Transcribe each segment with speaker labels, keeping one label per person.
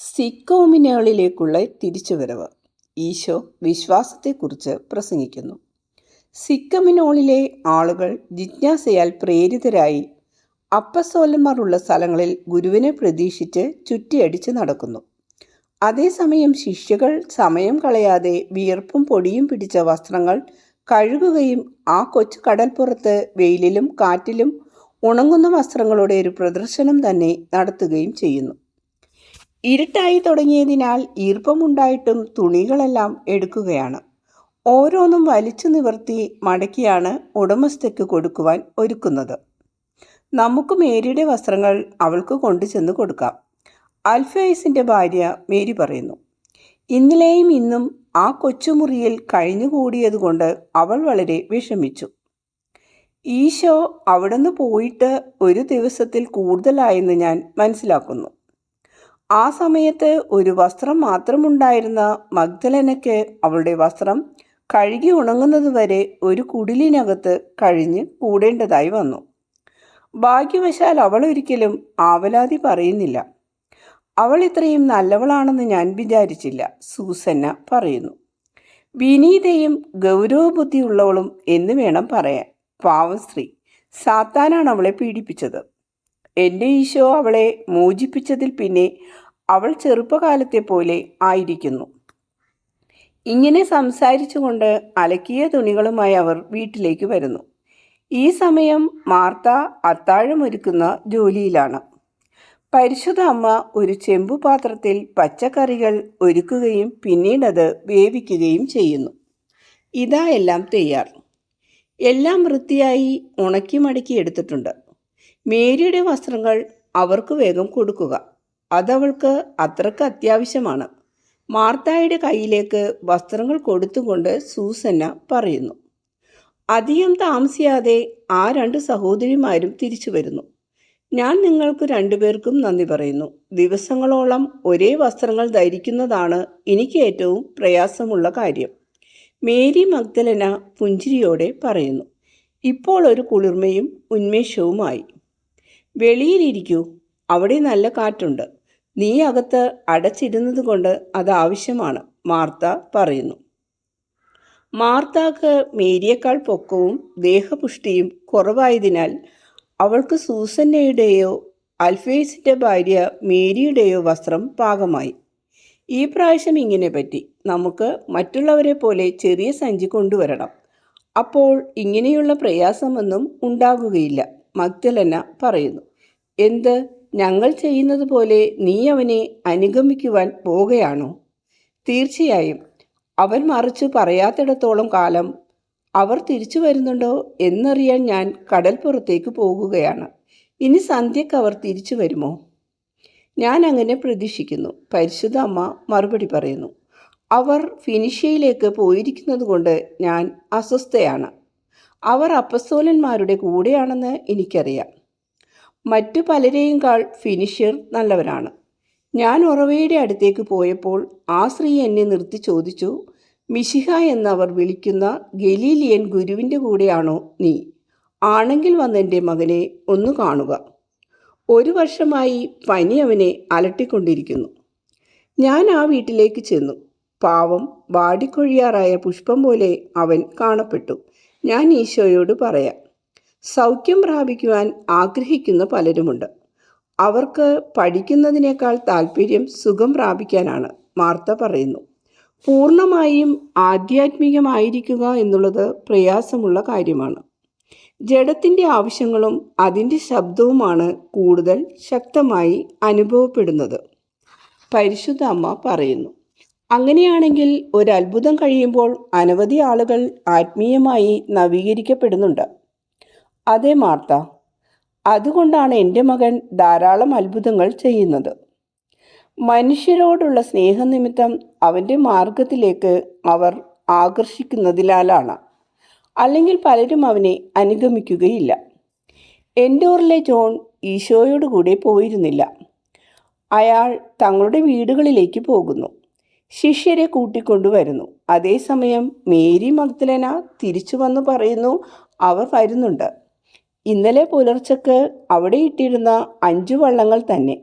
Speaker 1: സിക്കോമിനകളിലേക്കുള്ള തിരിച്ചുവരവ്. ഈശോ വിശ്വാസത്തെക്കുറിച്ച് പ്രസംഗിക്കുന്നു. സിക്കമിനോളിലെ ആളുകൾ ജിജ്ഞാസയാൽ പ്രേരിതരായി അപ്പസ്തോലന്മാർ ഉള്ള സ്ഥലങ്ങളിൽ ഗുരുവിനെ പ്രതീക്ഷിച്ച് ചുറ്റിയടിച്ച് നടക്കുന്നു. അതേസമയം ശിഷ്യകൾ സമയം കളയാതെ വിയർപ്പും പൊടിയും പിടിച്ച വസ്ത്രങ്ങൾ കഴുകുകയും ആ കൊച്ചു കടൽപ്പുറത്ത് വെയിലിലും കാറ്റിലും ഉണങ്ങുന്ന വസ്ത്രങ്ങളുടെ ഒരു പ്രദർശനം തന്നെ നടത്തുകയും ചെയ്യുന്നു. ഇരുട്ടായി തുടങ്ങിയതിനാൽ ഈർപ്പമുണ്ടായിട്ടും തുണികളെല്ലാം എടുക്കുകയാണ്. ഓരോന്നും വലിച്ചു നിവർത്തി മടക്കിയാണ് ഉടമസ്ഥയ്ക്ക് കൊടുക്കുവാൻ ഒരുക്കുന്നത്. നമുക്ക് മേരിയുടെ വസ്ത്രങ്ങൾ അവൾക്ക് കൊണ്ടുചെന്ന് കൊടുക്കാം. അൽഫയസിൻ്റെ ഭാര്യ മേരി പറയുന്നു. ഇന്നലെയും ഇന്നും ആ കൊച്ചുമുറിയിൽ കഴിഞ്ഞുകൂടിയതുകൊണ്ട് അവൾ വളരെ വിഷമിച്ചു. ഈശോ അവിടുന്ന് പോയിട്ട് ഒരു ദിവസത്തിൽ കൂടുതലായെന്ന് ഞാൻ മനസ്സിലാക്കുന്നു. ആ സമയത്ത് ഒരു വസ്ത്രം മാത്രമുണ്ടായിരുന്ന മഗ്ദലനയ്ക്ക് അവളുടെ വസ്ത്രം കഴുകി ഉണങ്ങുന്നതുവരെ ഒരു കുടിലിനകത്ത് കഴിഞ്ഞ് കൂടേണ്ടതായി വന്നു. ഭാഗ്യവശാൽ അവൾ ഒരിക്കലും ആവലാതി പറയുന്നില്ല. അവൾ ഇത്രയും നല്ലവളാണെന്ന് ഞാൻ വിചാരിച്ചില്ല, സൂസന്ന പറയുന്നു. വിനീതയും ഗൗരവബുദ്ധിയുള്ളവളും എന്ന് വേണം പറയാൻ. പാവം സ്ത്രീ, സാത്താനാണ് അവളെ പീഡിപ്പിച്ചത്. എൻ്റെ ഈശോ അവളെ മോചിപ്പിച്ചതിൽ പിന്നെ അവൾ ചെറുപ്പകാലത്തെ പോലെ ആയിരിക്കുന്നു. ഇങ്ങനെ സംസാരിച്ചുകൊണ്ട് അലക്കിയ തുണികളുമായി അവർ വീട്ടിലേക്ക് വരുന്നു. ഈ സമയം മാർത്ത അത്താഴമൊരുക്കുന്ന ജോലിയിലാണ്. പരിശുദ്ധ അമ്മ ഒരു ചെമ്പുപാത്രത്തിൽ പച്ചക്കറികൾ ഒരുക്കുകയും പിന്നീടത് വേവിക്കുകയും ചെയ്യുന്നു. ഇതാ എല്ലാം തയ്യാർ. എല്ലാം വൃത്തിയായി ഉണക്കി മടക്കി എടുത്തിട്ടുണ്ട്. മേരിയുടെ വസ്ത്രങ്ങൾ അവർക്ക് വേഗം കൊടുക്കുക, അതവൾക്ക് അത്രക്ക് അത്യാവശ്യമാണ്. മാർത്തായുടെ കയ്യിലേക്ക് വസ്ത്രങ്ങൾ കൊടുത്തുകൊണ്ട് സൂസന്ന പറയുന്നു. അധികം താമസിയാതെ ആ രണ്ട് സഹോദരിമാരും തിരിച്ചു വരുന്നു. ഞാൻ നിങ്ങൾക്ക് രണ്ടുപേർക്കും നന്ദി പറയുന്നു. ദിവസങ്ങളോളം ഒരേ വസ്ത്രങ്ങൾ ധരിക്കുന്നതാണ് എനിക്ക് ഏറ്റവും പ്രയാസമുള്ള കാര്യം. മേരി മഗ്ദലന പുഞ്ചിരിയോടെ പറയുന്നു. ഇപ്പോൾ ഒരു കുളിർമയും ഉന്മേഷവുമായി. വെളിയിലിരിക്കൂ, അവിടെ നല്ല കാറ്റുണ്ട്. നീ അകത്ത് അടച്ചിരുന്നത് കൊണ്ട് അത് ആവശ്യമാണ്, മാർത്ത പറയുന്നു. മാർത്താക്ക് മേരിയേക്കാൾ പൊക്കവും ദേഹപുഷ്ടിയും കുറവായതിനാൽ അവൾക്ക് സൂസന്നയുടെയോ അൽഫേസിൻ്റെ ഭാര്യ മേരിയുടെയോ വസ്ത്രം പാകമായി. ഈ പ്രാവശ്യം ഇങ്ങനെ പറ്റി. നമുക്ക് മറ്റുള്ളവരെ പോലെ ചെറിയ സഞ്ചി കൊണ്ടുവരണം. അപ്പോൾ ഇങ്ങനെയുള്ള പ്രയാസമൊന്നും ഉണ്ടാകുകയില്ല, മഗ്ദലന പറയുന്നു. എന്ത്, ഞങ്ങൾ ചെയ്യുന്നത് പോലെ നീ അവനെ അനുഗമിക്കുവാൻ പോവുകയാണോ? തീർച്ചയായും. അവൻ മറിച്ചു പറയാത്തിടത്തോളം കാലം അവർ തിരിച്ചു വരുന്നുണ്ടോ എന്നറിയാൻ ഞാൻ കടൽപ്പുറത്തേക്ക് പോകുകയാണ്. ഇനി സന്ധ്യക്ക് അവർ തിരിച്ചു വരുമോ? ഞാൻ അങ്ങനെ പ്രതീക്ഷിക്കുന്നു, പരിശുദ്ധ അമ്മ മറുപടി പറയുന്നു. അവർ ഫിനിഷ്യയിലേക്ക് പോയിരിക്കുന്നത് കൊണ്ട് ഞാൻ അസ്വസ്ഥയാണ്. അവർ അപ്പസ്തോലന്മാരുടെ കൂടെയാണെന്ന് എനിക്കറിയാം. മറ്റു പലരെയുംകാൾ ഫിനിഷ്യർ നല്ലവരാണ്. ഞാൻ ഉറവയുടെ അടുത്തേക്ക് പോയപ്പോൾ ആ സ്ത്രീ എന്നെ നിർത്തി ചോദിച്ചു, മിശിഹ എന്നവർ വിളിക്കുന്ന ഗലീലിയൻ ഗുരുവിൻ്റെ കൂടെയാണോ നീ? ആണെങ്കിൽ വന്നെൻ്റെ മകനെ ഒന്ന് കാണുക. 1 വർഷമായി പനി അവനെ അലട്ടിക്കൊണ്ടിരിക്കുന്നു. ഞാൻ ആ വീട്ടിലേക്ക് ചെന്നു. പാവം, വാടിക്കൊഴിയാറായ പുഷ്പം പോലെ അവൻ കാണപ്പെട്ടു. ഞാൻ ഈശോയോട് പറയാം. സൗഖ്യം പ്രാപിക്കുവാൻ ആഗ്രഹിക്കുന്ന പലരുമുണ്ട്. അവർക്ക് പഠിക്കുന്നതിനേക്കാൾ താല്പര്യം സുഖം പ്രാപിക്കാനാണ്, മാർത്ത പറയുന്നു. പൂർണ്ണമായും ആധ്യാത്മികമായിരിക്കുക എന്നുള്ളത് പ്രയാസമുള്ള കാര്യമാണ്. ജഡത്തിൻ്റെ ആവശ്യങ്ങളും അതിൻ്റെ ശബ്ദവുമാണ് കൂടുതൽ ശക്തമായി അനുഭവപ്പെടുന്നത്, പരിശുദ്ധ അമ്മ പറയുന്നു. അങ്ങനെയാണെങ്കിൽ ഒരത്ഭുതം കഴിയുമ്പോൾ അനവധി ആളുകൾ ആത്മീയമായി നവീകരിക്കപ്പെടുന്നുണ്ട്. അതെ മാർത്ത, അതുകൊണ്ടാണ് എൻ്റെ മകൻ ധാരാളം അത്ഭുതങ്ങൾ ചെയ്യുന്നത്. മനുഷ്യരോടുള്ള സ്നേഹനിമിത്തം അവൻ്റെ മാർഗത്തിലേക്ക് അവർ ആകർഷിക്കുന്നതിനാലാണ്. അല്ലെങ്കിൽ പലരും അവനെ അനുഗമിക്കുകയില്ല. എൻഡോറിലെ ജോൺ ഈശോയോട് കൂടെ പോയിരുന്നില്ല. അയാൾ തങ്ങളുടെ വീടുകളിലേക്ക് പോകുന്നു, ശിഷ്യരെ കൂട്ടിക്കൊണ്ടുവരുന്നു. അതേസമയം മേരി മഗ്ദലന തിരിച്ചു വന്ന് പറയുന്നു, അവർ വരുന്നുണ്ട്. ഇന്നലെ പുലർച്ചയ്ക്ക് അവിടെ ഇട്ടിരുന്ന 5 വള്ളങ്ങൾ തന്നെ.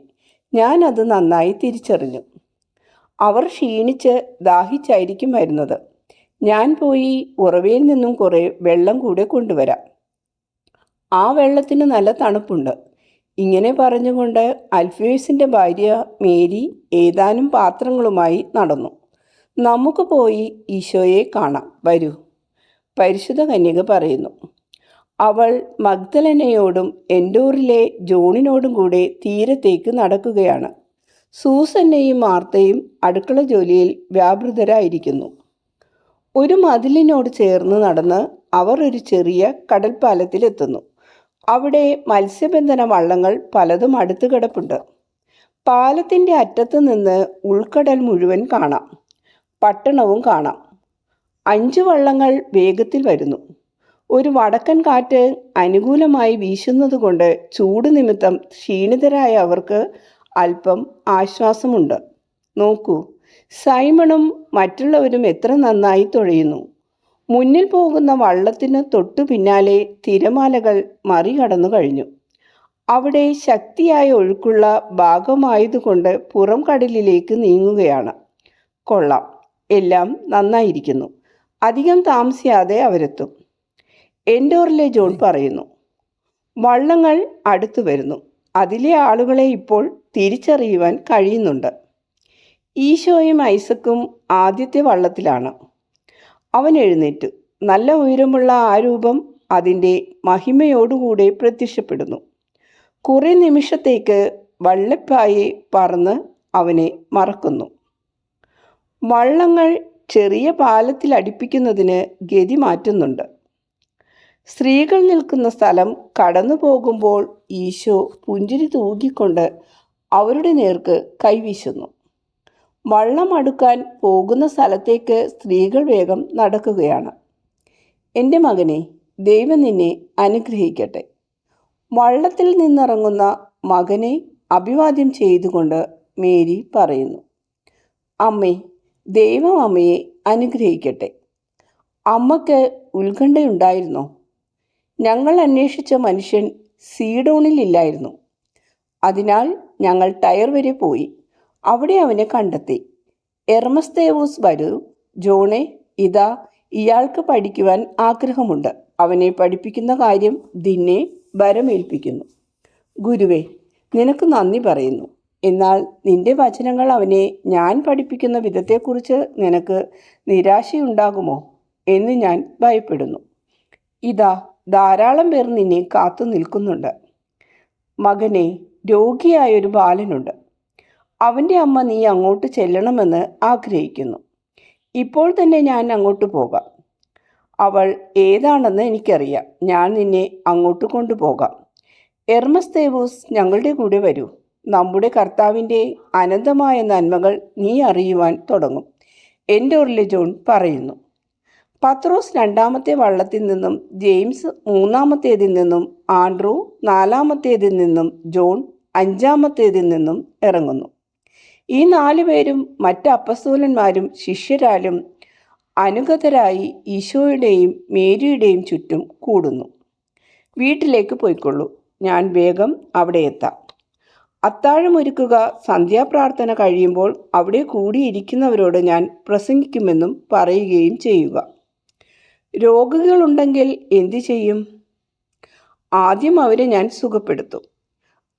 Speaker 1: ഞാൻ അത് നന്നായി തിരിച്ചറിഞ്ഞു. അവർ ക്ഷീണിച്ച് ദാഹിച്ചായിരിക്കും വരുന്നത്. ഞാൻ പോയി ഉറവയിൽ നിന്നും കുറേ വെള്ളം കൂടെ കൊണ്ടുവരാം. ആ വെള്ളത്തിന് നല്ല തണുപ്പുണ്ട്. ഇങ്ങനെ പറഞ്ഞുകൊണ്ട് അൽഫേഴ്സിൻ്റെ ഭാര്യ മേരി ഏതാനും പാത്രങ്ങളുമായി നടന്നു. നമുക്ക് പോയി ഈശോയെ കാണാം, വരൂ, പരിശുദ്ധ കന്യക പറയുന്നു. അവൾ മഗ്ദലനയോടും എൻഡോറിലെ ജോണിനോടും കൂടെ തീരത്തേക്ക് നടക്കുകയാണ്. സൂസന്നയും മാർത്തയും അടുക്കള ജോലിയിൽ വ്യാപൃതരായിരിക്കുന്നു. ഒരു മതിലിനോട് ചേർന്ന് നടന്ന് അവർ ഒരു ചെറിയ കടൽപ്പാലത്തിലെത്തുന്നു. അവിടെ മത്സ്യബന്ധന വള്ളങ്ങൾ പലതും അടുത്ത് കിടപ്പുണ്ട്. പാലത്തിൻ്റെ അറ്റത്ത് നിന്ന് ഉൾക്കടൽ മുഴുവൻ കാണാം. പട്ടണവും കാണാം. 5 വള്ളങ്ങൾ വേഗത്തിൽ വരുന്നു. ഒരു വടക്കൻ കാറ്റ് അനുകൂലമായി വീശുന്നതുകൊണ്ട് ചൂട് നിമിത്തം ക്ഷീണിതരായ അവർക്ക് അല്പം ആശ്വാസമുണ്ട്. നോക്കൂ, സൈമണും മറ്റുള്ളവരും എത്ര നന്നായി തുഴയുന്നു. മുന്നിൽ പോകുന്ന വള്ളത്തിന് തൊട്ടു പിന്നാലെ തിരമാലകൾ മറികടന്നു കഴിഞ്ഞു. അവിടെ ശക്തിയായ ഒഴുക്കുള്ള ഭാഗമായതുകൊണ്ട് പുറം കടലിലേക്ക് നീങ്ങുകയാണ്. കൊള്ളാം, എല്ലാം നന്നായിരിക്കുന്നു. അധികം താമസിയാതെ അവരെത്തും. എൻഡോറിലെ ജോൺ പറയുന്നു. വള്ളങ്ങൾ അടുത്തു വരുന്നു. അതിലെ ആളുകളെ ഇപ്പോൾ തിരിച്ചറിയുവാൻ കഴിയുന്നുണ്ട്. ഈശോയും ഐസക്കും ആദ്യത്തെ വള്ളത്തിലാണ്. അവൻ എഴുന്നേറ്റു. നല്ല ഉയരമുള്ള ആ രൂപം അതിൻ്റെ മഹിമയോടുകൂടെ പ്രത്യക്ഷപ്പെടുന്നു. കുറേ നിമിഷത്തേക്ക് വള്ളപ്പായി പറന്ന് അവനെ മറക്കുന്നു. വള്ളങ്ങൾ ചെറിയ പാലത്തിൽ അടുപ്പിക്കുന്നതിന് ഗതി മാറ്റുന്നുണ്ട്. സ്ത്രീകൾ നിൽക്കുന്ന സ്ഥലം കടന്നു പോകുമ്പോൾ ഈശോ പുഞ്ചിരി തൂകിക്കൊണ്ട് അവരുടെ നേർക്ക് കൈവീശുന്നു. വള്ളം അടുക്കാൻ പോകുന്ന സ്ഥലത്തേക്ക് സ്ത്രീകൾ വേഗം നടക്കുകയാണ്. എൻ്റെ മകനെ, ദൈവം നിന്നെ അനുഗ്രഹിക്കട്ടെ. വള്ളത്തിൽ നിന്നിറങ്ങുന്ന മകനെ അഭിവാദ്യം ചെയ്തുകൊണ്ട് മേരി പറയുന്നു. അമ്മേ, ദൈവം അമ്മയെ അനുഗ്രഹിക്കട്ടെ. അമ്മയ്ക്ക് ഉത്കണ്ഠയുണ്ടായിരുന്നോ? ഞങ്ങൾ അന്വേഷിച്ച മനുഷ്യൻ സീഡോണിൽ ഇല്ലായിരുന്നു. അതിനാൽ ഞങ്ങൾ ടയർ വരെ പോയി. അവിടെ അവനെ കണ്ടെത്തി. എർമസ്തേവൂസ്, വരൂ. ജോണെ, ഇതാ, ഇയാൾക്ക് പഠിക്കുവാൻ ആഗ്രഹമുണ്ട്. അവനെ പഠിപ്പിക്കുന്ന കാര്യം നിന്നെ ഭരമേൽപ്പിക്കുന്നു. ഗുരുവേ, നിനക്ക് നന്ദി പറയുന്നു. എന്നാൽ നിന്റെ വചനങ്ങൾ അവനെ ഞാൻ പഠിപ്പിക്കുന്ന വിധത്തെക്കുറിച്ച് നിനക്ക് നിരാശയുണ്ടാകുമോ എന്ന് ഞാൻ ഭയപ്പെടുന്നു. ഇതാ, ധാരാളം പേർ നിന്നെ കാത്തു നിൽക്കുന്നുണ്ട്. മകനെ, രോഗിയായൊരു ബാലനുണ്ട്. അവൻ്റെ അമ്മ നീ അങ്ങോട്ട് ചെല്ലണമെന്ന് ആഗ്രഹിക്കുന്നു. ഇപ്പോൾ തന്നെ ഞാൻ അങ്ങോട്ട് പോകാം. അവൾ ഏതാണെന്ന് എനിക്കറിയാം. ഞാൻ നിന്നെ അങ്ങോട്ട് കൊണ്ടുപോകാം. എർമസ്തേവൂസ്, ഞങ്ങളുടെ കൂടെ വരൂ. നമ്മുടെ കർത്താവിൻ്റെ അനന്തമായ നന്മകൾ നീ അറിയുവാൻ തുടങ്ങും. എൻഡോറിലെ ജോൺ പറയുന്നു. പത്രോസ് 2ാമത്തെ വള്ളത്തിൽ നിന്നും, ജെയിംസ് 3ാമത്തേതിൽ നിന്നും, ആൻഡ്രൂ 4ാമത്തേതിൽ നിന്നും, ജോൺ 5ാമത്തേതിൽ നിന്നും ഇറങ്ങുന്നു. ഈ 4 പേരും മറ്റ് അപ്പസ്തോലന്മാരും ശിഷ്യരാലും അനുഗതരായി ഈശോയുടെയും മേരിയുടെയും ചുറ്റും കൂടുന്നു. വീട്ടിലേക്ക് പോയിക്കൊള്ളൂ, ഞാൻ വേഗം അവിടെ എത്താം. അത്താഴമൊരുക്കുക. സന്ധ്യാപ്രാർത്ഥന കഴിയുമ്പോൾ അവിടെ കൂടിയിരിക്കുന്നവരോട് ഞാൻ പ്രസംഗിക്കുമെന്നും പറയുകയും ചെയ്യുക. രോഗികളുണ്ടെങ്കിൽ എന്തു ചെയ്യും? ആദ്യം അവരെ ഞാൻ സുഖപ്പെടുത്തും.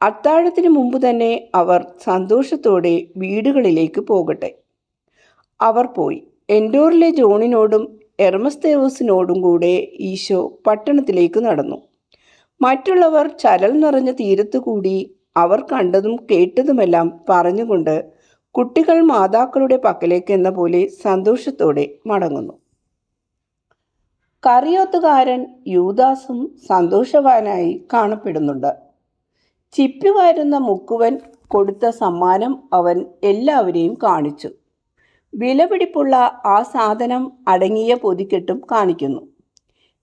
Speaker 1: അത്താഴത്തിന് മുമ്പ് തന്നെ അവർ സന്തോഷത്തോടെ വീടുകളിലേക്ക് പോകട്ടെ. അവർ പോയി. എൻഡോറിലെ ജോണിനോടും എർമസ്തേവൂസിനോടും കൂടെ ഈശോ പട്ടണത്തിലേക്ക് നടന്നു. മറ്റുള്ളവർ ചരൽ നിറഞ്ഞ തീരത്തു കൂടി അവർ കണ്ടതും കേട്ടതുമെല്ലാം പറഞ്ഞുകൊണ്ട് കുട്ടികൾ മാതാക്കളുടെ പക്കലേക്ക് എന്ന പോലെ സന്തോഷത്തോടെ മടങ്ങുന്നു. കറിയോത്തുകാരൻ യൂദാസും സന്തോഷവാനായി കാണപ്പെടുന്നുണ്ട്. ചിപ്പിവാരുന്ന മുക്കുവൻ കൊടുത്ത സമ്മാനം അവൻ എല്ലാവരെയും കാണിച്ചു. വിലപിടിപ്പുള്ള ആ സാധനം അടങ്ങിയ പൊതിക്കെട്ടും കാണിക്കുന്നു.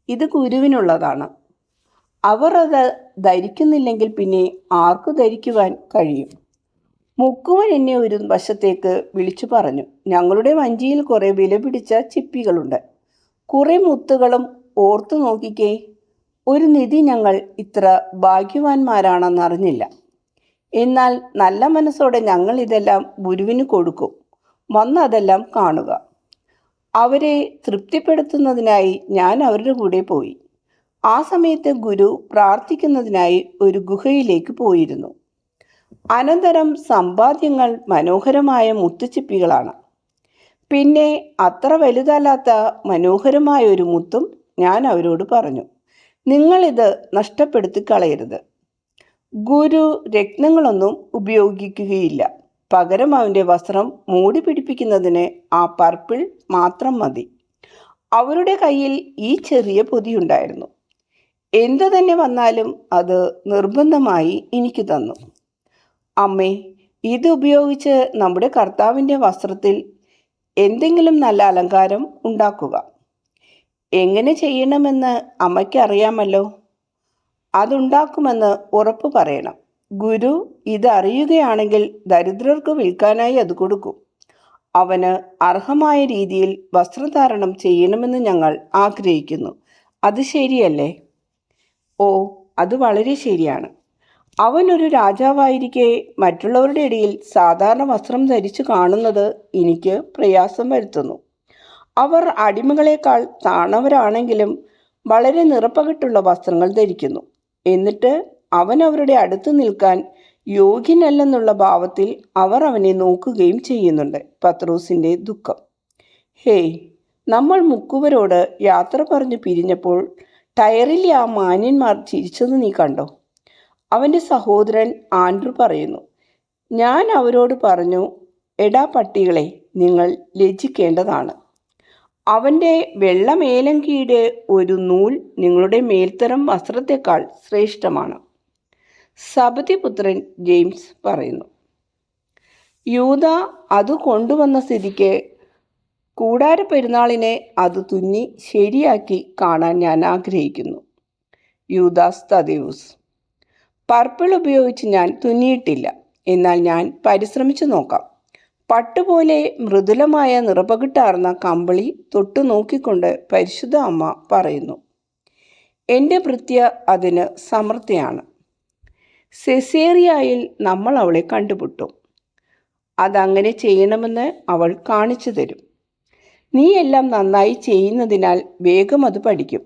Speaker 1: ഇത് ഗുരുവിനുള്ളതാണ്. അവർ അത് ധരിക്കുന്നില്ലെങ്കിൽ പിന്നെ ആർക്കു ധരിക്കുവാൻ കഴിയും? മുക്കുവൻ എന്നെ ഒരു വശത്തേക്ക് വിളിച്ചു പറഞ്ഞു. ഞങ്ങളുടെ വഞ്ചിയിൽ കുറേ വിലപിടിച്ച ചിപ്പികളുണ്ട്, കുറേ മുത്തുകളും. ഓർത്തു നോക്കിക്കേ, ഒരു നിധി. ഞങ്ങൾ ഇത്ര ഭാഗ്യവാന്മാരാണെന്നറിഞ്ഞില്ല. എന്നാൽ നല്ല മനസ്സോടെ ഞങ്ങൾ ഇതെല്ലാം ഗുരുവിന് കൊടുക്കും. വന്ന് അതെല്ലാം കാണുക. അവരെ തൃപ്തിപ്പെടുത്തുന്നതിനായി ഞാൻ അവരുടെ കൂടെ പോയി. ആ സമയത്ത് ഗുരു പ്രാർത്ഥിക്കുന്നതിനായി ഒരു ഗുഹയിലേക്ക് പോയിരുന്നു. അനന്തരം സമ്പാദ്യങ്ങൾ മനോഹരമായ മുത്തുച്ചിപ്പികളാണ്. പിന്നെ അത്ര വലുതല്ലാത്ത മനോഹരമായ ഒരു മുത്തും ഞാൻ അവരോട് പറഞ്ഞു, നിങ്ങളിത് നഷ്ടപ്പെടുത്തി കളയരുത്. ഗുരു രത്നങ്ങളൊന്നും ഉപയോഗിക്കുകയില്ല. പകരം അവൻ്റെ വസ്ത്രം മൂടി പിടിപ്പിക്കുന്നതിന് ആ പർപ്പിൾ മാത്രം മതി. അവരുടെ കയ്യിൽ ഈ ചെറിയ പൊതിയുണ്ടായിരുന്നു. എന്തു തന്നെ വന്നാലും അത് നിർബന്ധമായി എനിക്ക് തന്നു. അമ്മേ, ഇത് ഉപയോഗിച്ച് നമ്മുടെ കർത്താവിൻ്റെ വസ്ത്രത്തിൽ എന്തെങ്കിലും നല്ല അലങ്കാരം ഉണ്ടാക്കുക. എങ്ങനെ ചെയ്യണമെന്ന് അമ്മയ്ക്ക് അറിയാമല്ലോ. അതുണ്ടാക്കുമെന്ന് ഉറപ്പ് പറയണം. ഗുരു ഇത് അറിയുകയാണെങ്കിൽ ദരിദ്രർക്ക് വിൽക്കാനായി അത് കൊടുക്കും. അവന് അർഹമായ രീതിയിൽ വസ്ത്രധാരണം ചെയ്യണമെന്ന് ഞങ്ങൾ ആഗ്രഹിക്കുന്നു. അത് ശരിയല്ലേ? ഓ, അത് വളരെ ശരിയാണ്. അവനൊരു രാജാവായിരിക്കെ മറ്റുള്ളവരുടെ ഇടയിൽ സാധാരണ വസ്ത്രം ധരിച്ചു കാണുന്നത് എനിക്ക് പ്രയാസം വരുത്തുന്നു. അവർ അടിമകളെക്കാൾ താണവരാണെങ്കിലും വളരെ നിറപ്പകിട്ടുള്ള വസ്ത്രങ്ങൾ ധരിക്കുന്നു. എന്നിട്ട് അവൻ അവരുടെ അടുത്ത് നിൽക്കാൻ യോഗ്യനല്ലെന്നുള്ള ഭാവത്തിൽ അവർ അവനെ നോക്കുകയും ചെയ്യുന്നുണ്ട്. പത്രോസിൻ്റെ ദുഃഖം. ഹേയ്, നമ്മൾ മുക്കുവരോട് യാത്ര പറഞ്ഞു പിരിഞ്ഞപ്പോൾ ടയറിലെ ആ മാന്യന്മാർ ചിരിച്ചത് നീ കണ്ടോ? അവൻ്റെ സഹോദരൻ ആൻഡ്രു പറയുന്നു. ഞാൻ അവരോട് പറഞ്ഞു, എടാ പട്ടികളെ, നിങ്ങൾ ലജ്ജിക്കേണ്ടതാണ്. അവൻ്റെ വെള്ള മേലങ്കിയുടെ ഒരു നൂൽ നിങ്ങളുടെ മേൽത്തരം വസ്ത്രത്തെക്കാൾ ശ്രേഷ്ഠമാണ്. സബദിപുത്രൻ ജെയിംസ് പറയുന്നു. യൂദ അത് കൊണ്ടുവന്ന സ്ഥിതിക്ക് കൂടാര പെരുന്നാളിനെ അത് തുന്നി ശരിയാക്കി കാണാൻ ഞാൻ ആഗ്രഹിക്കുന്നു. യൂദാസ് തദേവൂസ്. പർപ്പിൾ ഉപയോഗിച്ച് ഞാൻ തുന്നിയിട്ടില്ല, എന്നാൽ ഞാൻ പരിശ്രമിച്ചു നോക്കാം. പട്ടുപോലെ മൃദുലമായ നിറപകിട്ടാർന്ന കമ്പിളി തൊട്ടു നോക്കിക്കൊണ്ട് പരിശുദ്ധ അമ്മ പറയുന്നു. എൻ്റെ ഭൃത്യ അതിന് സമർത്ഥയാണ്. സെസേറിയായിൽ നമ്മൾ അവളെ കണ്ടുമുട്ടും. അതങ്ങനെ ചെയ്യണമെന്ന് അവൾ കാണിച്ചു തരും. നീ എല്ലാം നന്നായി ചെയ്യുന്നതിനാൽ വേഗം അത് പഠിക്കും.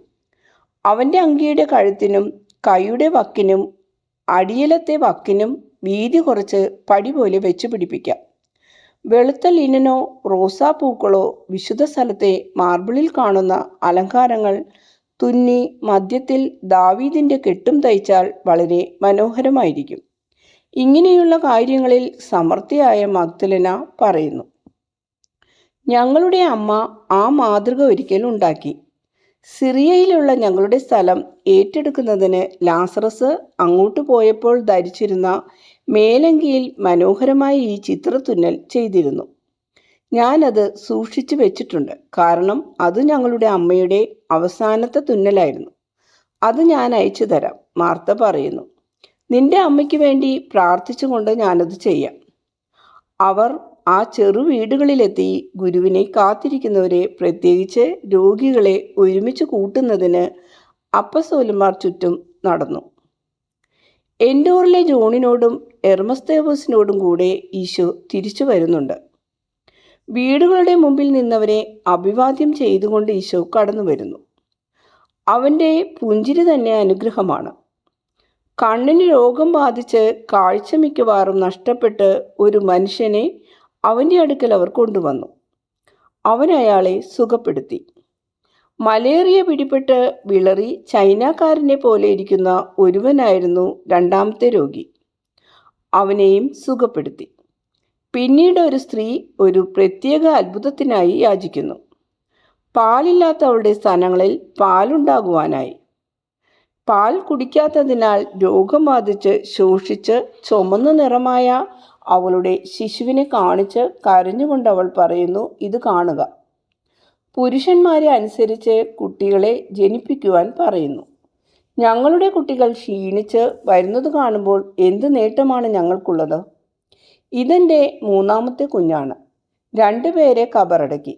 Speaker 1: അവൻ്റെ അങ്കിയുടെ കഴുത്തിനും കൈയുടെ വക്കിനും അടിയലത്തെ വക്കിനും വീതി കുറച്ച് പടി പോലെ വെച്ച് പിടിപ്പിക്കാം. വെളുത്ത ലിനനോ റോസാപ്പൂക്കളോ വിശുദ്ധ സ്ഥലത്തെ മാർബിളിൽ കാണുന്ന അലങ്കാരങ്ങൾ തുന്നി മധ്യത്തിൽ ദാവീദിൻ്റെ കെട്ടും തയ്ച്ചാൽ വളരെ മനോഹരമായിരിക്കും. ഇങ്ങനെയുള്ള കാര്യങ്ങളിൽ സമർത്ഥയായ മഗ്ദലന പറയുന്നു. ഞങ്ങളുടെ അമ്മ ആ മാതൃക ഒരിക്കൽ ഉണ്ടാക്കി. സിറിയയിലുള്ള ഞങ്ങളുടെ സ്ഥലം ഏറ്റെടുക്കുന്നതിന് ലാസറസ് അങ്ങോട്ട് പോയപ്പോൾ ധരിച്ചിരുന്ന മേലങ്കിയിൽ മനോഹരമായ ഈ ചിത്രത്തുന്നൽ ചെയ്തിരുന്നു. ഞാനത് സൂക്ഷിച്ചു വെച്ചിട്ടുണ്ട്, കാരണം അത് ഞങ്ങളുടെ അമ്മയുടെ അവസാനത്തെ തുന്നലായിരുന്നു. അത് ഞാൻ അയച്ചു തരാം. മാർത്ത പറയുന്നു. നിന്റെ അമ്മയ്ക്ക് വേണ്ടി പ്രാർത്ഥിച്ചുകൊണ്ട് ഞാനത് ചെയ്യാം. അവർ ആ ചെറു വീടുകളിലെത്തി ഗുരുവിനെ കാത്തിരിക്കുന്നവരെ, പ്രത്യേകിച്ച് രോഗികളെ ഒരുമിച്ച് കൂട്ടുന്നതിന് അപ്പസ്തോലന്മാർ ചുറ്റും നടന്നു. എൻഡോറിലെ ജോണിനോടും എർമസ്തേവസിനോടും കൂടെ ഈശോ തിരിച്ചു വരുന്നുണ്ട്. വീടുകളുടെ മുമ്പിൽ നിന്നവരെ അഭിവാദ്യം ചെയ്തുകൊണ്ട് ഈശോ കടന്നു വരുന്നു. അവൻ്റെ പുഞ്ചിരി തന്നെ അനുഗ്രഹമാണ്. കണ്ണിന് രോഗം ബാധിച്ച് കാഴ്ച മിക്കവാറും നഷ്ടപ്പെട്ട് ഒരു മനുഷ്യനെ അവൻ്റെ അടുക്കൽ അവർ കൊണ്ടുവന്നു. അവൻ അയാളെ സുഖപ്പെടുത്തി. മലേറിയ പിടിപെട്ട് വിളറി ചൈനക്കാരനെ പോലെ ഇരിക്കുന്ന ഒരുവനായിരുന്നു രണ്ടാമത്തെ രോഗി. അവനെയും സുഖപ്പെടുത്തി. പിന്നീട് ഒരു സ്ത്രീ ഒരു പ്രത്യേക അത്ഭുതത്തിനായി യാചിക്കുന്നു. പാലില്ലാത്ത അവളുടെ സ്ഥാനങ്ങളിൽ പാലുണ്ടാകുവാനായി. പാൽ കുടിക്കാത്തതിനാൽ രോഗം ബാധിച്ച് ശോഷിച്ച് ചുമന്ന നിറമായ അവളുടെ ശിശുവിനെ കാണിച്ച് കരഞ്ഞുകൊണ്ട് അവൾ പറയുന്നു, ഇത് കാണുക. പുരുഷന്മാരെ അനുസരിച്ച് കുട്ടികളെ ജനിപ്പിക്കുവാൻ പറയുന്നു. ഞങ്ങളുടെ കുട്ടികൾ ക്ഷീണിച്ച് വരുന്നത് കാണുമ്പോൾ എന്ത് നേട്ടമാണ് ഞങ്ങൾക്കുള്ളത്? ഇതെൻ്റെ മൂന്നാമത്തെ കുഞ്ഞാണ്. 2 പേരെ കബറടക്കി.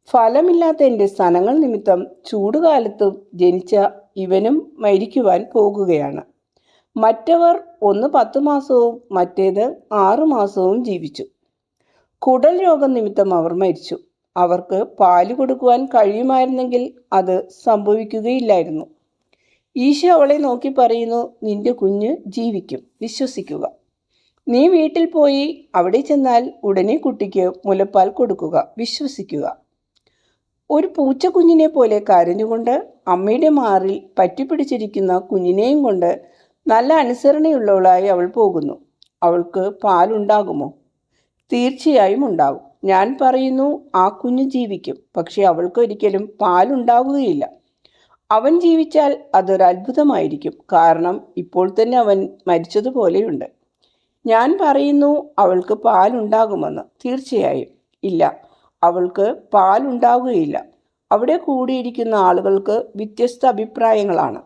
Speaker 1: ഫലമില്ലാത്ത എൻ്റെ സ്തനങ്ങൾ നിമിത്തം ചൂടുകാലത്തും ജനിച്ച ഇവനും മരിക്കുവാൻ പോകുകയാണ്. മറ്റവർ ഒന്ന് 10 മാസവും മറ്റേത് 6 മാസവും ജീവിച്ചു. കുടൽ രോഗം നിമിത്തം അവർ മരിച്ചു. അവർക്ക് പാല് കൊടുക്കുവാൻ കഴിയുമായിരുന്നെങ്കിൽ അത് സംഭവിക്കുകയില്ലായിരുന്നു. ഈശോ അവളെ നോക്കി പറയുന്നു, നിന്റെ കുഞ്ഞ് ജീവിക്കും, വിശ്വസിക്കുക. നീ വീട്ടിൽ പോയി അവിടെ ചെന്നാൽ ഉടനെ കുട്ടിക്ക് മുലപ്പാൽ കൊടുക്കുക, വിശ്വസിക്കുക. ഒരു പൂച്ചക്കുഞ്ഞിനെ പോലെ കരഞ്ഞുകൊണ്ട് അമ്മയുടെ മാറിൽ പറ്റിപ്പിടിച്ചിരിക്കുന്ന കുഞ്ഞിനെയും കൊണ്ട് നല്ല അനുസരണയുള്ളവളായി അവൾ പോകുന്നു. അവൾക്ക് പാലുണ്ടാകുമോ? തീർച്ചയായും ഉണ്ടാകും. ഞാൻ പറയുന്നു, ആ കുഞ്ഞ് ജീവിക്കും. പക്ഷെ അവൾക്ക് ഒരിക്കലും പാലുണ്ടാകുകയില്ല. അവൻ ജീവിച്ചാൽ അതൊരു അത്ഭുതമായിരിക്കും. കാരണം ഇപ്പോൾ തന്നെ അവൻ മരിച്ചതുപോലെയുണ്ട്. ഞാൻ പറയുന്നു, അവൾക്ക് പാലുണ്ടാകുമെന്ന്. തീർച്ചയായും ഇല്ല, അവൾക്ക് പാലുണ്ടാകുകയില്ല. അവിടെ കൂടിയിരിക്കുന്ന ആളുകൾക്ക് വ്യത്യസ്ത അഭിപ്രായങ്ങളാണ്.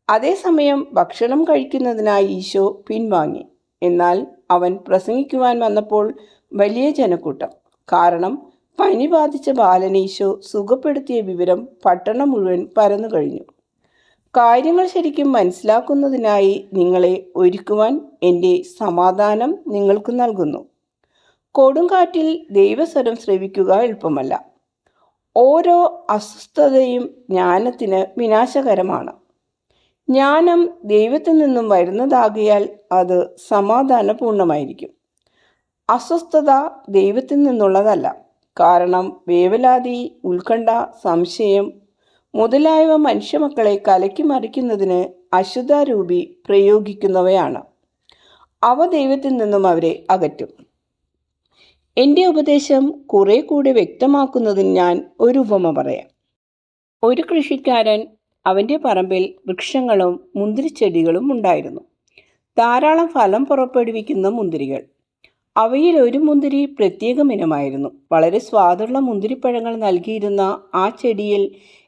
Speaker 1: അതേസമയം ഭക്ഷണം കഴിക്കുന്നതിനായി ഈശോ പിൻവാങ്ങി. എന്നാൽ അവൻ പ്രസംഗിക്കുവാൻ വന്നപ്പോൾ വലിയ ജനക്കൂട്ടം. കാരണം പനി ബാധിച്ച ബാലനെ ഈശോ സുഖപ്പെടുത്തിയ വിവരം പട്ടണം മുഴുവൻ പരന്നു കഴിഞ്ഞു. കാര്യങ്ങൾ ശരിക്കും മനസ്സിലാക്കുന്നതിനായി നിങ്ങളെ ഒരുക്കുവാൻ എൻ്റെ സമാധാനം നിങ്ങൾക്ക് നൽകുന്നു. കൊടുങ്കാറ്റിൽ ദൈവസ്വരം ശ്രവിക്കുക എളുപ്പമല്ല. ഓരോ അസ്വസ്ഥതയും ജ്ഞാനത്തിന് വിനാശകരമാണ്. ജ്ഞാനം ദൈവത്തിൽ നിന്നും വരുന്നതാകിയാൽ അത് സമാധാനപൂർണമായിരിക്കും. അസ്വസ്ഥത ദൈവത്തിൽ നിന്നുള്ളതല്ല. കാരണം വേവലാതി, ഉത്കണ്ഠ, സംശയം മുതലായവ മനുഷ്യമക്കളെ കലക്കി മറിക്കുന്നതിന് അശുദ്ധാരൂപി പ്രയോഗിക്കുന്നവയാണ്. അവ ദൈവത്തിൽ നിന്നും അവരെ അകറ്റും. എൻ്റെ ഉപദേശം കുറെ കൂടി വ്യക്തമാക്കുന്നതിന് ഞാൻ ഒരു ഉപമ പറയാം. ഒരു കൃഷിക്കാരൻ അവൻ്റെ പറമ്പിൽ വൃക്ഷങ്ങളും മുന്തിരിച്ചെടികളും ഉണ്ടായിരുന്നു. ധാരാളം ഫലം പുറപ്പെടുവിക്കുന്ന മുന്തിരികൾ. അവയിൽ ഒരു മുന്തിരി പ്രത്യേകം ഇനമായിരുന്നു. വളരെ സ്വാദുള്ള മുന്തിരിപ്പഴങ്ങൾ നൽകിയിരുന്ന ആ ചെടിയിൽ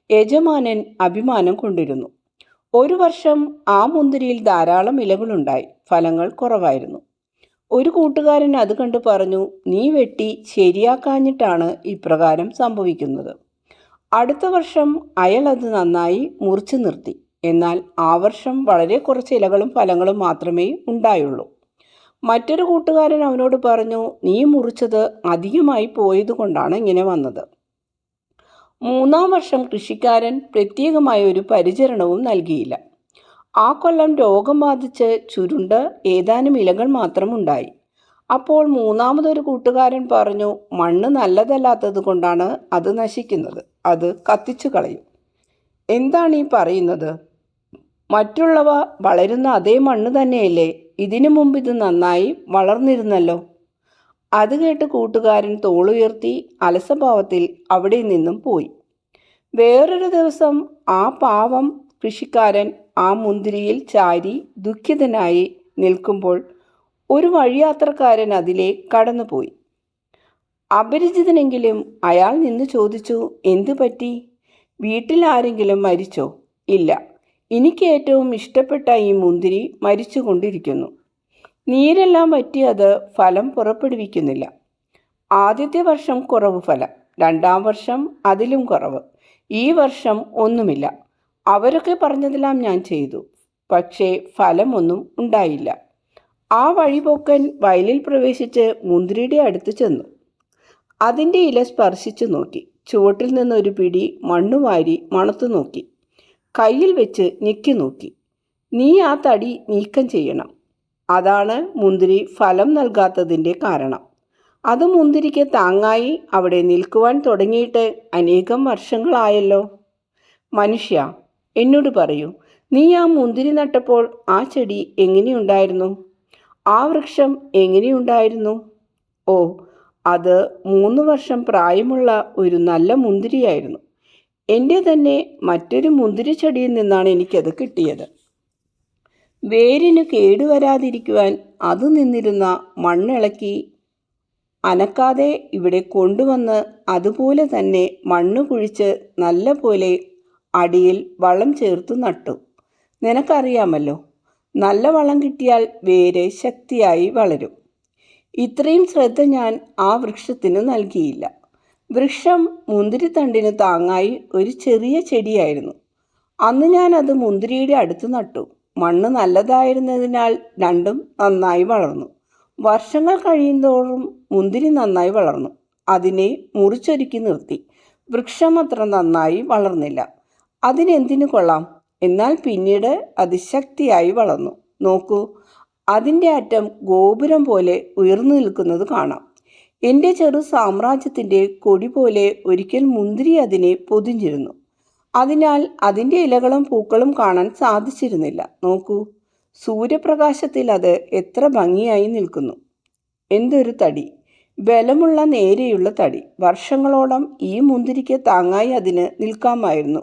Speaker 1: യജമാനൻ അഭിമാനം കൊണ്ടിരുന്നു. ഒരു വർഷം ആ മുന്തിരിയിൽ ധാരാളം ഇലകളുണ്ടായി, ഫലങ്ങൾ കുറവായിരുന്നു. ഒരു കൂട്ടുകാരൻ അത് കണ്ടു പറഞ്ഞു, നീ വെട്ടി ശരിയാക്കാഞ്ഞിട്ടാണ് ഇപ്രകാരം സംഭവിക്കുന്നത്. അടുത്ത വർഷം അയാൾ അത് നന്നായി മുറിച്ചു നിർത്തി. എന്നാൽ ആ വർഷം വളരെ കുറച്ച് ഇലകളും ഫലങ്ങളും മാത്രമേ ഉണ്ടായുള്ളൂ. മറ്റൊരു കൂട്ടുകാരൻ അവനോട് പറഞ്ഞു, നീ മുറിച്ചത് അധികമായി പോയതുകൊണ്ടാണ് ഇങ്ങനെ വന്നത്. മൂന്നാം വർഷം കൃഷിക്കാരൻ പ്രത്യേകമായ ഒരു പരിചരണവും നൽകിയില്ല. ആ കൊല്ലം രോഗം ബാധിച്ച് ചുരുണ്ട് ഏതാനും ഇലകൾ മാത്രം ഉണ്ടായി. അപ്പോൾ മൂന്നാമതൊരു കൂട്ടുകാരൻ പറഞ്ഞു, മണ്ണ് നല്ലതല്ലാത്തത് കൊണ്ടാണ് അത് നശിക്കുന്നത്, അത് കത്തിച്ചു കളയും. എന്താണ് ഈ പറയുന്നത്? മറ്റുള്ളവ വളരുന്ന അതേ മണ്ണ് തന്നെയല്ലേ? ഇതിനു മുമ്പ് ഇത് നന്നായി വളർന്നിരുന്നല്ലോ. അത് കേട്ട് കൂട്ടുകാരൻ തോളുയർത്തി അലസഭാവത്തിൽ അവിടെ നിന്നും പോയി. വേറൊരു ദിവസം ആ പാവം കൃഷിക്കാരൻ ആ മുന്തിരിയിൽ ചാരി ദുഃഖിതനായി നിൽക്കുമ്പോൾ ഒരു വഴിയാത്രക്കാരൻ അതിലെ കടന്നുപോയി. അപരിചിതനെങ്കിലും അയാൾ നിന്ന് ചോദിച്ചു, എന്തു പറ്റി? വീട്ടിൽ ആരെങ്കിലും മരിച്ചോ? ഇല്ല, എനിക്ക് ഏറ്റവും ഇഷ്ടപ്പെട്ട ഈ മുന്തിരി മരിച്ചുകൊണ്ടിരിക്കുന്നു. നീരെല്ലാം വറ്റി അത് ഫലം പുറപ്പെടുവിക്കുന്നില്ല. ആദ്യത്തെ വർഷം കുറവ് ഫലം, രണ്ടാം വർഷം അതിലും കുറവ്, ഈ വർഷം ഒന്നുമില്ല. അവരൊക്കെ പറഞ്ഞതെല്ലാം ഞാൻ ചെയ്തു, പക്ഷേ ഫലമൊന്നും ഉണ്ടായില്ല. ആ വഴിപോക്കൻ വയലിൽ പ്രവേശിച്ച് മുന്തിരിയുടെ അടുത്ത് ചെന്നു. അതിൻ്റെ ഇല സ്പർശിച്ചു നോക്കി. ചുവട്ടിൽ നിന്നൊരു പിടി മണ്ണുവാരി മണത്തു നോക്കി. കയ്യിൽ വെച്ച് ഞെക്കി നോക്കി. നീ ആ തടി നീക്കം ചെയ്യണം. അതാണ് മുന്തിരി ഫലം നൽകാത്തതിൻ്റെ കാരണം. അത് മുന്തിരിക്ക് താങ്ങായി അവിടെ നിൽക്കുവാൻ തുടങ്ങിയിട്ട് അനേകം വർഷങ്ങളായല്ലോ. മനുഷ്യ, എന്നോട് പറയൂ, നീ ആ മുന്തിരി നട്ടപ്പോൾ ആ ചെടി എങ്ങനെയുണ്ടായിരുന്നു? ആ വൃക്ഷം എങ്ങനെയുണ്ടായിരുന്നു? ഓ, അത് 3 വർഷം പ്രായമുള്ള ഒരു നല്ല മുന്തിരിയായിരുന്നു. എൻ്റെ തന്നെ മറ്റൊരു മുന്തിരി ചെടിയിൽ നിന്നാണ് എനിക്കത് കിട്ടിയത്. വേരിന് കേടുവരാതിരിക്കുവാൻ അത് നിന്നിരുന്ന മണ്ണിളക്കി അനക്കാതെ ഇവിടെ കൊണ്ടുവന്ന് അതുപോലെ തന്നെ മണ്ണ് കുഴിച്ച് നല്ല പോലെ അടിയിൽ വളം ചേർത്തു നട്ടു. നിനക്കറിയാമല്ലോ, നല്ല വളം കിട്ടിയാൽ വേര് ശക്തിയായി വളരും. ഇത്രയും ശ്രദ്ധ ഞാൻ ആ വൃക്ഷത്തിന് നൽകിയില്ല. വൃക്ഷം മുന്തിരിത്തണ്ടിന് താങ്ങായി ഒരു ചെറിയ ചെടിയായിരുന്നു. അന്ന് ഞാൻ അത് മുന്തിരിയുടെ അടുത്ത് നട്ടു. മണ്ണ് നല്ലതായിരുന്നതിനാൽ രണ്ടും നന്നായി വളർന്നു. വർഷങ്ങൾ കഴിയുന്തോറും മുന്തിരി നന്നായി വളർന്നു. അതിനെ മുറിച്ചൊരുക്കി നിർത്തി. വൃക്ഷം അത്ര നന്നായി വളർന്നില്ല. അതിനെന്തിനു കൊള്ളാം. എന്നാൽ പിന്നീട് അതിശക്തിയായി വളർന്നു. നോക്കൂ, അതിൻ്റെ അറ്റം ഗോപുരം പോലെ ഉയർന്നു നിൽക്കുന്നത് കാണാം. എൻ്റെ ചെറു സാമ്രാജ്യത്തിൻ്റെ കൊടി പോലെ ഒരിക്കൽ മുന്തിരി അതിനെ പൊതിഞ്ഞിരുന്നു. അതിനാൽ അതിൻ്റെ ഇലകളും പൂക്കളും കാണാൻ സാധിച്ചിരുന്നില്ല. നോക്കൂ, സൂര്യപ്രകാശത്തിൽ അത് എത്ര ഭംഗിയായി നിൽക്കുന്നു. എന്തൊരു തടി! ബലമുള്ള നേരെയുള്ള തടി. വർഷങ്ങളോളം ഈ മുന്തിരിക്ക് താങ്ങായി അതിന് നിൽക്കാമായിരുന്നു.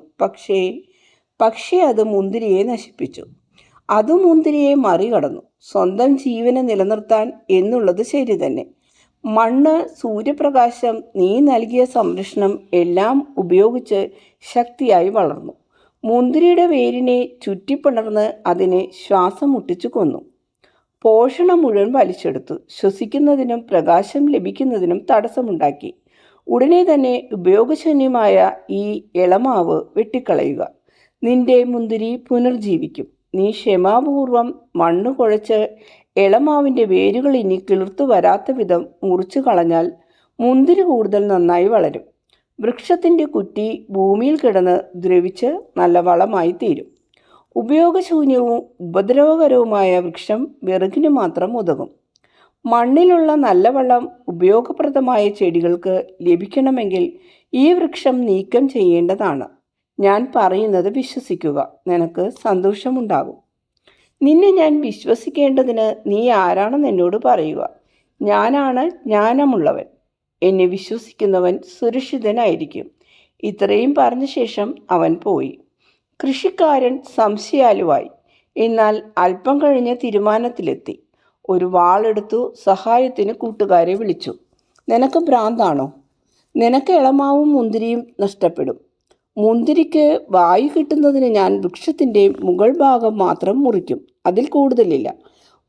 Speaker 1: പക്ഷേ അത് മുന്തിരിയെ നശിപ്പിച്ചു. അത് മുന്തിരിയെ മറികടന്നു. സ്വന്തം ജീവനെ നിലനിർത്താൻ എന്നുള്ളത് ശരി തന്നെ. മണ്ണ്, സൂര്യപ്രകാശം, നീ നൽകിയ സംരക്ഷണം എല്ലാം ഉപയോഗിച്ച് ശക്തിയായി വളർന്നു. മുന്തിരിയുടെ വേരിനെ ചുറ്റിപ്പിണർന്ന് അതിനെ ശ്വാസം മുട്ടിച്ചു കൊന്നു. പോഷണം മുഴുവൻ വലിച്ചെടുത്തു. ശ്വസിക്കുന്നതിനും പ്രകാശം ലഭിക്കുന്നതിനും തടസ്സമുണ്ടാക്കി. ഉടനെ തന്നെ ഉപയോഗശൂന്യമായ ഈ ഇളമാവ് വെട്ടിക്കളയുക. നിന്റെ മുന്തിരി പുനർജീവിക്കും. നീ ക്ഷമാപൂർവം മണ്ണ് കുഴച്ച് ഇളമാവിൻ്റെ വേരുകൾ ഇനി കിളിർത്തു വരാത്ത വിധം മുറിച്ചു കളഞ്ഞാൽ മുന്തിരി കൂടുതൽ നന്നായി വളരും. വൃക്ഷത്തിൻ്റെ കുറ്റി ഭൂമിയിൽ കിടന്ന് ദ്രവിച്ച് നല്ല വളമായി തീരും. ഉപയോഗശൂന്യവും ഉപദ്രവകരവുമായ വൃക്ഷം വിറകിന് മാത്രം ഉതകും. മണ്ണിലുള്ള നല്ല വെള്ളം ഉപയോഗപ്രദമായ ചെടികൾക്ക് ലഭിക്കണമെങ്കിൽ ഈ വൃക്ഷം നീക്കം ചെയ്യേണ്ടതാണ്. ഞാൻ പറയുന്നത് വിശ്വസിക്കുക, നിനക്ക് സന്തോഷമുണ്ടാകും. നിന്നെ ഞാൻ വിശ്വസിക്കേണ്ടതിന് നീ ആരാണെന്ന് എന്നോട് പറയുക. ഞാനാണ് ജ്ഞാനമുള്ളവൻ. എന്നെ വിശ്വസിക്കുന്നവൻ സുരക്ഷിതനായിരിക്കും. ഇത്രയും പറഞ്ഞ ശേഷം അവൻ പോയി. കൃഷിക്കാരൻ സംശയാലുവായി. എന്നാൽ അല്പം കഴിഞ്ഞ് തീരുമാനത്തിലെത്തി. ഒരു വാളെടുത്തു സഹായത്തിന് കൂട്ടുകാരെ വിളിച്ചു. നിനക്ക് ഭ്രാന്താണോ? നിനക്ക് ഇളമാവും മുന്തിരിയും നഷ്ടപ്പെടും. മുന്തിരിക്ക് വായു കിട്ടുന്നതിന് ഞാൻ വൃക്ഷത്തിൻ്റെ മുകൾ ഭാഗം മാത്രം മുറിക്കും. അതിൽ കൂടുതലില്ല.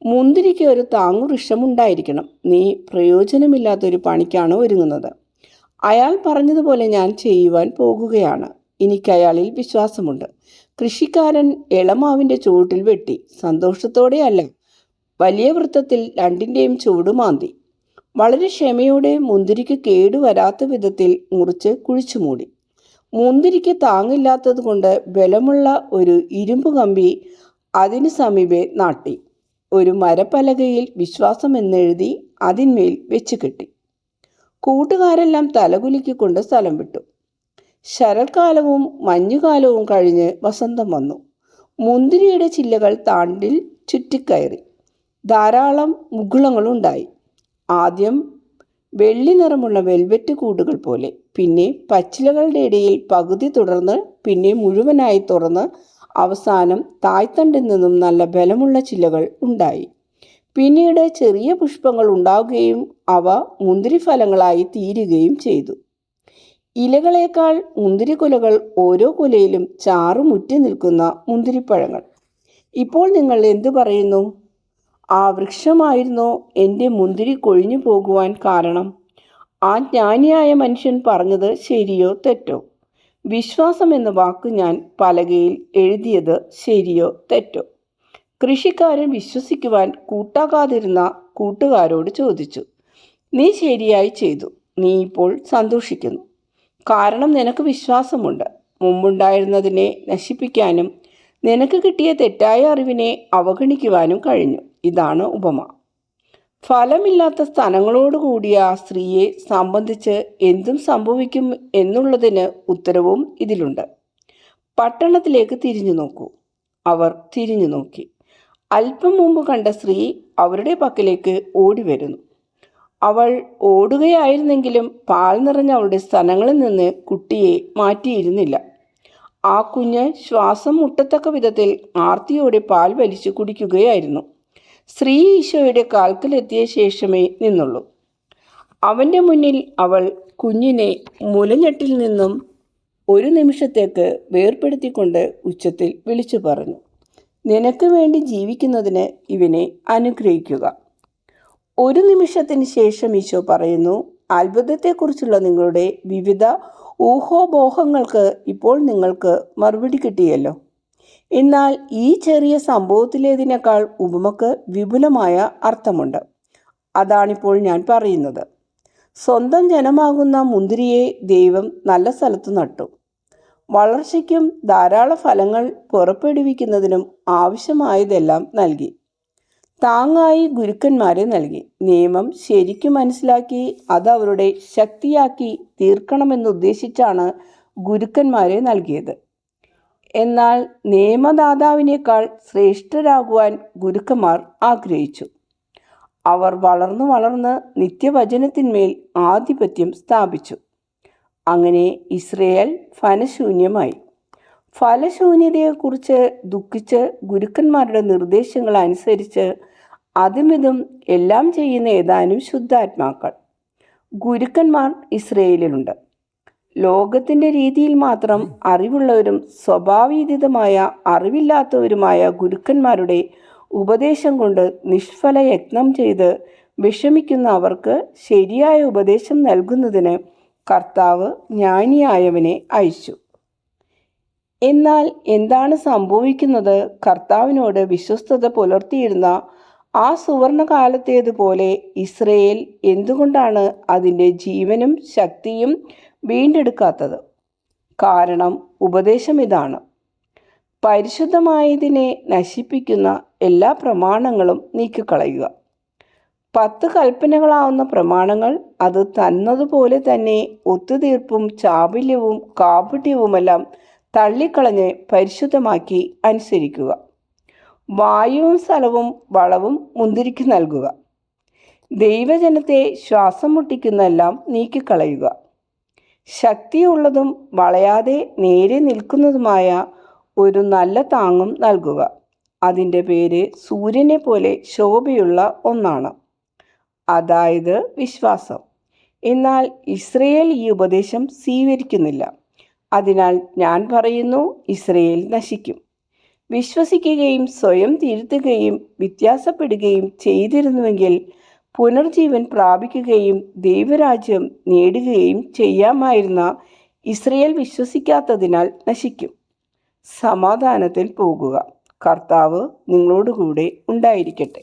Speaker 1: മുന്തിരിക്ക് ഒരു താങ്ങുവൃക്ഷം ഉണ്ടായിരിക്കണം. നീ പ്രയോജനമില്ലാത്തൊരു പണിക്കാണ് ഒരുങ്ങുന്നത്. അയാൾ പറഞ്ഞതുപോലെ ഞാൻ ചെയ്യുവാൻ പോകുകയാണ്. എനിക്ക് അയാളിൽ വിശ്വാസമുണ്ട്. കൃഷിക്കാരൻ ഇളമാവിൻ്റെ ചുവട്ടിൽ വെട്ടി. സന്തോഷത്തോടെയല്ല, വലിയ വൃത്തത്തിൽ രണ്ടിൻ്റെയും ചുവട് മാന്തി. വളരെ ക്ഷമയോടെ മുന്തിരിക്ക് കേടുവരാത്ത വിധത്തിൽ മുറിച്ച് കുഴിച്ചു മൂടി. മുന്തിരിക്ക് താങ്ങില്ലാത്തത് കൊണ്ട് ബലമുള്ള ഒരു ഇരുമ്പ് കമ്പി അതിനു സമീപെ നാട്ടി. ഒരു മരപ്പലകയിൽ വിശ്വാസം എന്നെഴുതി അതിന്മേൽ വെച്ച് കെട്ടി. കൂട്ടുകാരെല്ലാം തലകുലുക്കിക്കൊണ്ട് സ്ഥലം വിട്ടു. ശരത്കാലവും മഞ്ഞുകാലവും കഴിഞ്ഞ് വസന്തം വന്നു. മുന്തിരിയുടെ ചില്ലകൾ താണ്ടിൽ ചുറ്റിക്കയറി. ധാരാളം മുകുളങ്ങളുണ്ടായി. ആദ്യം വെള്ളി നിറമുള്ള വെൽവെറ്റ് കൂടുകൾ പോലെ, പിന്നെ പച്ചിലകളുടെ ഇടയിൽ പകുതി തുടർന്ന് പിന്നെ മുഴുവനായി തുറന്ന് അവസാനം തായ്തണ്ടിൽ നിന്നും നല്ല ബലമുള്ള ചില്ലകൾ ഉണ്ടായി. പിന്നീട് ചെറിയ പുഷ്പങ്ങൾ ഉണ്ടാവുകയും അവ മുന്തിരിഫലങ്ങളായി തീരുകയും ചെയ്തു. ഇലകളേക്കാൾ മുന്തിരിക്കുലകൾ, ഓരോ കുലയിലും ചാറുമുറ്റി നിൽക്കുന്ന മുന്തിരിപ്പഴങ്ങൾ. ഇപ്പോൾ നിങ്ങൾ എന്തു പറയുന്നു? ആ വൃക്ഷമായിരുന്നോ എൻ്റെ മുന്തിരി കൊഴിഞ്ഞു പോകുവാൻ കാരണം? ആ ജ്ഞാനിയായ മനുഷ്യൻ പറഞ്ഞത് ശരിയോ തെറ്റോ? വിശ്വാസം എന്ന വാക്ക് ഞാൻ പലകയിൽ എഴുതിയത് ശരിയോ തെറ്റോ? കൃഷിക്കാരൻ വിശ്വസിക്കുവാൻ കൂട്ടാക്കാതിരുന്ന കൂട്ടുകാരോട് ചോദിച്ചു. നീ ശരിയായി ചെയ്തു. നീ ഇപ്പോൾ സന്തോഷിക്കുന്നു. കാരണം നിനക്ക് വിശ്വാസമുണ്ട്. മുമ്പുണ്ടായിരുന്നതിനെ നശിപ്പിക്കാനും നിനക്ക് കിട്ടിയ തെറ്റായ അറിവിനെ അവഗണിക്കുവാനും കഴിഞ്ഞു. ഇതാണ് ഉപമ. ഫലമില്ലാത്ത സ്ഥലങ്ങളോടുകൂടിയ ആ സ്ത്രീയെ സംബന്ധിച്ച് എന്തും സംഭവിക്കും എന്നുള്ളതിന് ഉത്തരവും ഇതിലുണ്ട്. പട്ടണത്തിലേക്ക് തിരിഞ്ഞു നോക്കൂ. അവർ തിരിഞ്ഞു നോക്കി. അല്പം മുമ്പ് കണ്ട സ്ത്രീ അവരുടെ പക്കലേക്ക് ഓടി വരുന്നു. അവൾ ഓടുകയായിരുന്നെങ്കിലും പാൽ നിറഞ്ഞ അവളുടെ സ്ഥലങ്ങളിൽ നിന്ന് കുട്ടിയെ മാറ്റിയിരുന്നില്ല. ആ കുഞ്ഞ് ശ്വാസം മുട്ടത്തക്ക വിധത്തിൽ ആർത്തിയോടെ പാൽ വലിച്ചു കുടിക്കുകയായിരുന്നു. സ്ത്രീ ഈശോയുടെ കാൽക്കലെത്തിയ ശേഷമേ നിന്നുള്ളൂ. അവൻ്റെ മുന്നിൽ അവൾ കുഞ്ഞിനെ മുലഞ്ഞെട്ടിൽ നിന്നും ഒരു നിമിഷത്തേക്ക് വേർപെടുത്തിക്കൊണ്ട് ഉച്ചത്തിൽ വിളിച്ചു പറഞ്ഞു, നിനക്ക് വേണ്ടി ജീവിക്കുന്നതിന് ഇവനെ അനുഗ്രഹിക്കുക. ഒരു നിമിഷത്തിന് ശേഷം ഈശോ പറയുന്നു, അത്ഭുതത്തെക്കുറിച്ചുള്ള നിങ്ങളുടെ വിവിധ ഊഹോപോഹങ്ങൾക്ക് ഇപ്പോൾ നിങ്ങൾക്ക് മറുപടി കിട്ടിയല്ലോ. എന്നാൽ ഈ ചെറിയ സംഭവത്തിലേതിനേക്കാൾ ഉപമക്ക് വിപുലമായ അർത്ഥമുണ്ട്. അതാണിപ്പോൾ ഞാൻ പറയുന്നത്. സ്വന്തം ജനമാകുന്ന മുന്തിരിയെ ദൈവം നല്ല സ്ഥലത്ത് നട്ടു. വളർച്ചയ്ക്കും ധാരാളം ഫലങ്ങൾ പുറപ്പെടുവിക്കുന്നതിനും ആവശ്യമായതെല്ലാം നൽകി. താങ്ങായി ഗുരുക്കന്മാരെ നൽകി. നിയമം ശരിക്കും മനസ്സിലാക്കി അത് അവരുടെ ശക്തിയാക്കി തീർക്കണമെന്നുദ്ദേശിച്ചാണ് ഗുരുക്കന്മാരെ നൽകിയത്. എന്നാൽ നിയമദാതാവിനേക്കാൾ ശ്രേഷ്ഠരാകുവാൻ ഗുരുക്കന്മാർ ആഗ്രഹിച്ചു. അവർ വളർന്നു വളർന്ന് നിത്യവചനത്തിന്മേൽ ആധിപത്യം സ്ഥാപിച്ചു. അങ്ങനെ ഇസ്രയേൽ ഫലശൂന്യമായി. ഫലശൂന്യതയെക്കുറിച്ച് ദുഃഖിച്ച് ഗുരുക്കന്മാരുടെ നിർദ്ദേശങ്ങൾ അനുസരിച്ച് അതുമിതും എല്ലാം ചെയ്യുന്ന ഏതാനും ശുദ്ധാത്മാക്കൾ ഗുരുക്കന്മാർ ഇസ്രയേലിലുണ്ട്. ലോകത്തിൻ്റെ രീതിയിൽ മാത്രം അറിവുള്ളവരും സ്വഭാവീതിതമായ അറിവില്ലാത്തവരുമായ ഗുരുക്കന്മാരുടെ ഉപദേശം കൊണ്ട് നിഷ്ഫല യത്നം ചെയ്ത് വിഷമിക്കുന്ന അവർക്ക് ശരിയായ ഉപദേശം നൽകുന്നതിന് കർത്താവ് ജ്ഞാനിയായവനെ അയച്ചു. എന്നാൽ എന്താണ് സംഭവിക്കുന്നത്? കർത്താവിനോട് വിശ്വസ്തത പുലർത്തിയിരുന്ന ആ സുവർണകാലത്തേതുപോലെ ഇസ്രയേൽ എന്തുകൊണ്ടാണ് അതിൻ്റെ ജീവനും ശക്തിയും വീണ്ടെടുക്കാത്തത്? കാരണം ഉപദേശം ഇതാണ്: പരിശുദ്ധമായതിനെ നശിപ്പിക്കുന്ന എല്ലാ പ്രമാണങ്ങളും നീക്കിക്കളയുക. 10 കൽപ്പനകളാവുന്ന പ്രമാണങ്ങൾ അത് തന്നതുപോലെ തന്നെ ഒത്തുതീർപ്പും ചാബല്യവും കാപട്യവുമെല്ലാം തള്ളിക്കളഞ്ഞ് പരിശുദ്ധമാക്കി അനുസരിക്കുക. വായുവും സ്ഥലവും വളവും മുന്തിരിക്ക് നൽകുക. ദൈവജനത്തെ ശ്വാസം മുട്ടിക്കുന്നെല്ലാം നീക്കിക്കളയുക. ശക്തിയുള്ളതും വളയാതെ നേരെ നിൽക്കുന്നതുമായ ഒരു നല്ല താങ്ങും നൽകുക. അതിൻ്റെ പേര് സൂര്യനെ പോലെ ശോഭയുള്ള ഒന്നാണ്, അതായത് വിശ്വാസം. എന്നാൽ ഇസ്രയേൽ ഈ ഉപദേശം സ്വീകരിക്കുന്നില്ല. അതിനാൽ ഞാൻ പറയുന്നു, ഇസ്രയേൽ നശിക്കും. വിശ്വസിക്കുകയും സ്വയം തിരുത്തുകയും വ്യത്യാസപ്പെടുകയും ചെയ്തിരുന്നുവെങ്കിൽ പുനർജീവൻ പ്രാപിക്കുകയും ദൈവരാജ്യം നേടുകയും ചെയ്യാമായിരുന്ന ഇസ്രയേൽ വിശ്വസിക്കാത്തതിനാൽ നശിക്കും. സമാധാനത്തിൽ പോകുക. കർത്താവ് നിങ്ങളോടുകൂടെ ഉണ്ടായിരിക്കട്ടെ.